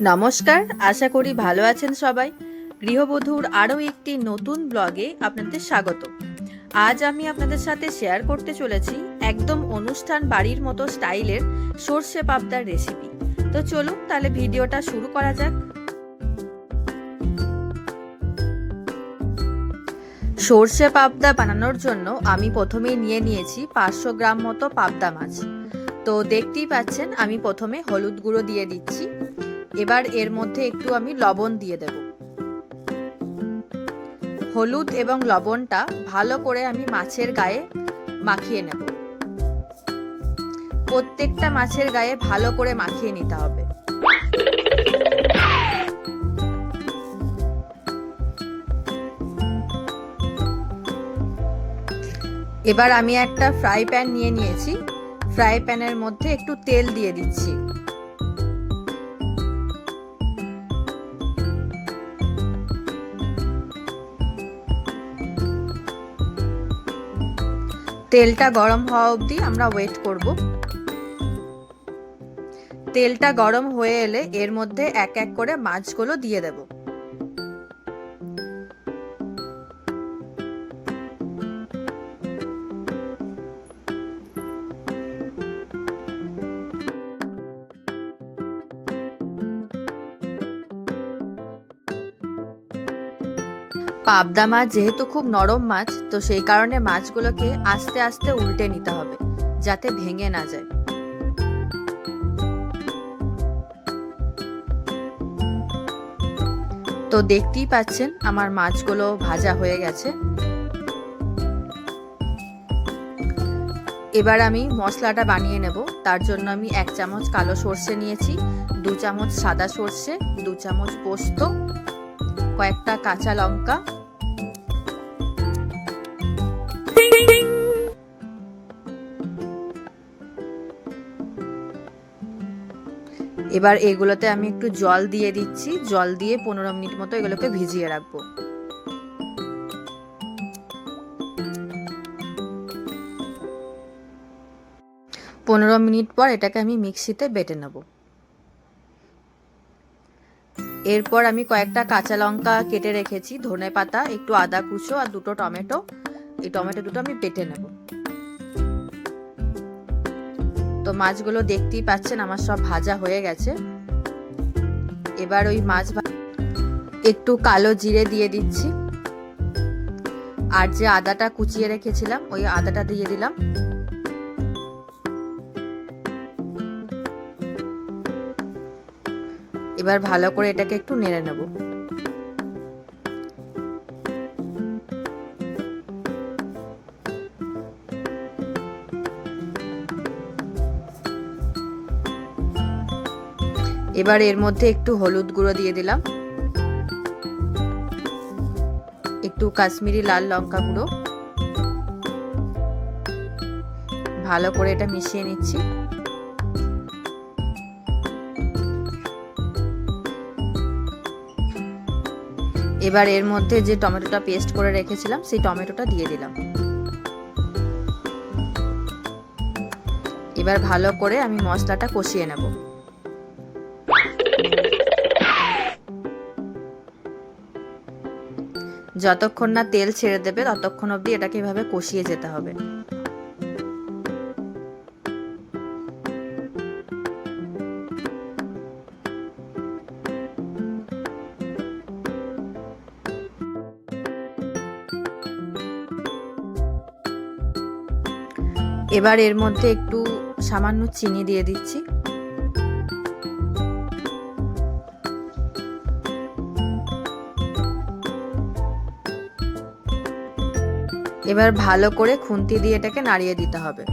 নমস্কার, আশা করি ভালো আছেন সবাই। গৃহবধূর আরও একটি নতুন ব্লগে আপনাদের স্বাগত। আজ আমি আপনাদের সাথে শেয়ার করতে চলেছি একদম অনুষ্ঠান বাড়ির মতো স্টাইলের সর্ষে পাবদার রেসিপি। তো চলুন তাহলে ভিডিওটা শুরু করা যাক। সর্ষে পাবদা বানানোর জন্য আমি প্রথমেই নিয়ে নিয়েছি 500 গ্রাম মতো পাবদা মাছ। তো দেখতেই পাচ্ছেন আমি প্রথমে হলুদ গুঁড়ো দিয়ে দিচ্ছি। এবার এর মধ্যে একটু আমি লবণ দিয়ে দেব। হলুদ এবং লবণটা ভালো করে আমি মাছের গায়ে মাখিয়ে নেব। প্রত্যেকটা মাছের গায়ে ভালো করে মাখিয়ে নিতে হবে। এবার আমি একটা ফ্রাই প্যান নিয়ে নিয়েছি। ফ্রাই প্যানের মধ্যে একটু তেল দিয়ে দিচ্ছি। তেলটা গরম হওয়া অবধি আমরা ওয়েট করব। তেলটা গরম হয়ে এলে এর মধ্যে এক এক করে মাছগুলো দিয়ে দেব। পাবদা মাছ যেহেতু খুব নরম মাছ, তো সেই কারণে মাছগুলোকে আস্তে আস্তে উল্টে নিতে হবে যাতে ভেঙে না যায়। তো দেখতেই পাচ্ছেন আমার মাছগুলো ভাজা হয়ে গেছে। এবার আমি মশলাটা বানিয়ে নেব। তার জন্য আমি 1 চামচ কালো সর্ষে নিয়েছি, 2 চামচ সাদা সর্ষে, 2 চামচ পোস্ত, কয়েকটা কাঁচা লঙ্কা, এবার এগুলোতে আমি একটু জল দিয়ে দিচ্ছি। জল দিয়ে 15 মিনিট মতো এগুলোকে ভিজিয়ে রাখবো। পনেরো মিনিট পর এটাকে আমি মিক্সিতে বেটে নেব। এরপর আমি কয়েকটা কাঁচা লঙ্কা কেটে রেখেছি, ধনেপাতা, একটু আদা কুচো আর 2টো টমেটো। এই টমেটো দুটো আমি বেটে নেব। তো মাছগুলো দেখতেই পাচ্ছেন আমার সব ভাজা হয়ে গেছে। এবার ওই মাছ একটু কালো জিরে দিয়ে দিচ্ছি, আর যে আদাটা কুচিয়ে রেখেছিলাম ওই আদাটা দিয়ে দিলাম। এবার ভালো করে এটাকে একটু নেড়ে নেব। এবার এর মধ্যে একটু হলুদ গুঁড়ো দিয়ে দিলাম, একটু কাশ্মীরি লাল লঙ্কা গুঁড়ো, ভালো করে এটা মিশিয়ে নিচ্ছি। এবার এর মধ্যে যে টমেটোটা পেস্ট করে রেখেছিলাম সেই টমেটোটা দিয়ে দিলাম। এবার ভালো করে আমি মশলাটা কষিয়ে নেব। যতক্ষণ না তেল ছেড়ে দেবে ততক্ষণ অবধি এটাকে এভাবে কষিয়ে যেতে হবে। এবার এর মধ্যে একটু সামান্য চিনি দিয়ে দিচ্ছি। এবার ভালো করে খুন্তি দিয়ে এটাকে নাড়িয়ে দিতে হবে।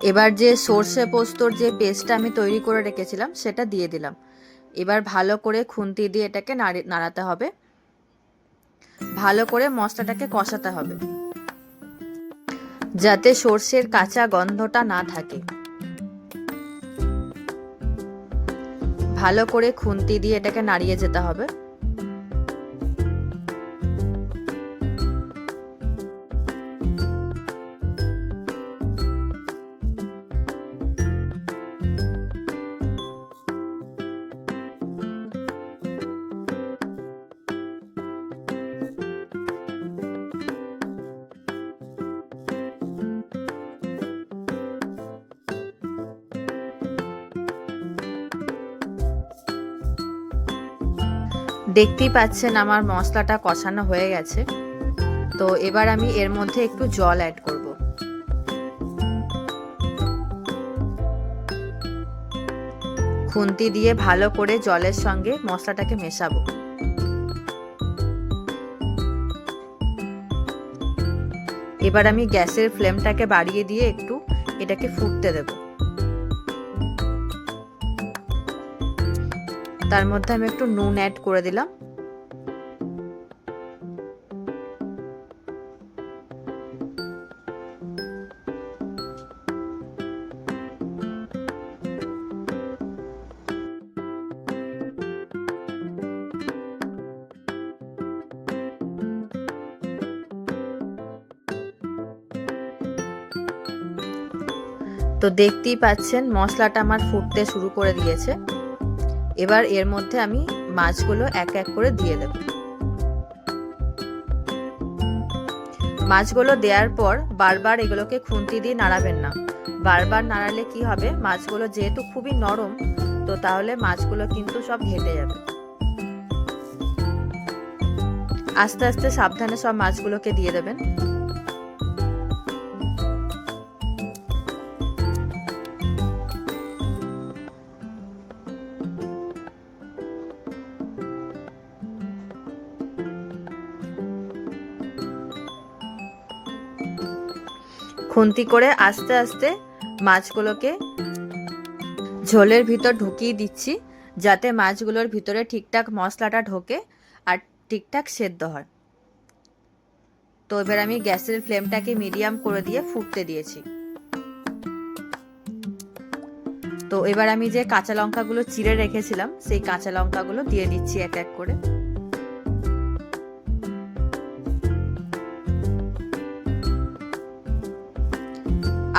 এবার যে সর্ষে পোস্তর যে পেস্টটা আমি তৈরি করে রেখেছিলাম সেটা দিয়ে দিলাম। এবার ভালো করে খুন্তি দিয়ে এটাকে নাড়াতে হবে। ভালো করে মশলাটাকে কষাতে হবে, যাতে সর্ষের কাঁচা গন্ধটা না থাকে। ভালো করে খুন্তি দিয়ে এটাকে নাড়িয়ে যেতে হবে। দেখতেই পাচ্ছেন আমার মশলাটা কষানো হয়ে গেছে। তো এবার আমি এর মধ্যে একটু জল অ্যাড করব। খুন্তি দিয়ে ভালো করে জলের সঙ্গে মশলাটাকে মেশাবো। এবার আমি গ্যাসের ফ্লেমটাকে বাড়িয়ে দিয়ে একটু এটাকে ফুটতে দেব। তার মধ্যে আমি একটু নুন অ্যাড করে দিলাম। তো দেখতেই পাচ্ছেন মশলাটা আমার ফুটতে শুরু করে দিয়েছে। এবার এর মধ্যে আমি মাছগুলো এক এক করে দিয়ে দেব। মাছগুলো দেওয়ার পর বারবার এগুলোকে খুন্তি দিয়ে নাড়াবেন না। বারবার নাড়ালে কি হবে, মাছগুলো যেহেতু খুবই নরম, তো তাহলে মাছগুলো কিন্তু সব ঘেটে যাবে। আস্তে আস্তে সাবধানে সব মাছগুলোকে দিয়ে দেবেন। খুন্তি করে আস্তে আস্তে মাছগুলোকে ঝোলের ভিতর ঢুকিয়ে দিচ্ছি, যাতে মাছগুলোর ভিতরে ঠিকঠাক মশলাটা ঢোকে আর ঠিকঠাক সেদ্ধ হয়। তো এবার আমি গ্যাসের ফ্লেমটাকে মিডিয়াম করে দিয়ে ফুটতে দিয়েছি। তো এবার আমি যে কাঁচা লঙ্কাগুলো চিড়ে রেখেছিলাম সেই কাঁচা লঙ্কাগুলো দিয়ে দিচ্ছি এক এক করে।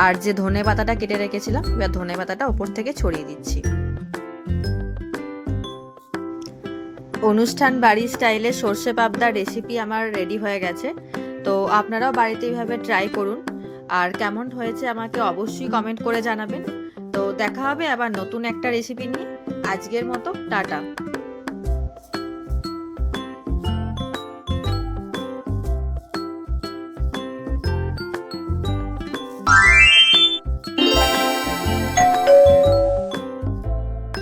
আর যে ধনে পাতাটা কেটে রেখেছিলাম, এবার ধনে পাতাটা উপর থেকে ছড়িয়ে দিচ্ছি। অনুষ্ঠান বাড়ি স্টাইলে সর্ষে পাবদার রেসিপি আমার রেডি হয়ে গেছে। তো আপনারাও বাড়িতে এইভাবে ট্রাই করুন, আর কেমন হয়েছে আমাকে অবশ্যই কমেন্ট করে জানাবেন। তো দেখা হবে আবার নতুন একটা রেসিপি নিয়ে। আজকের মতো টাটা।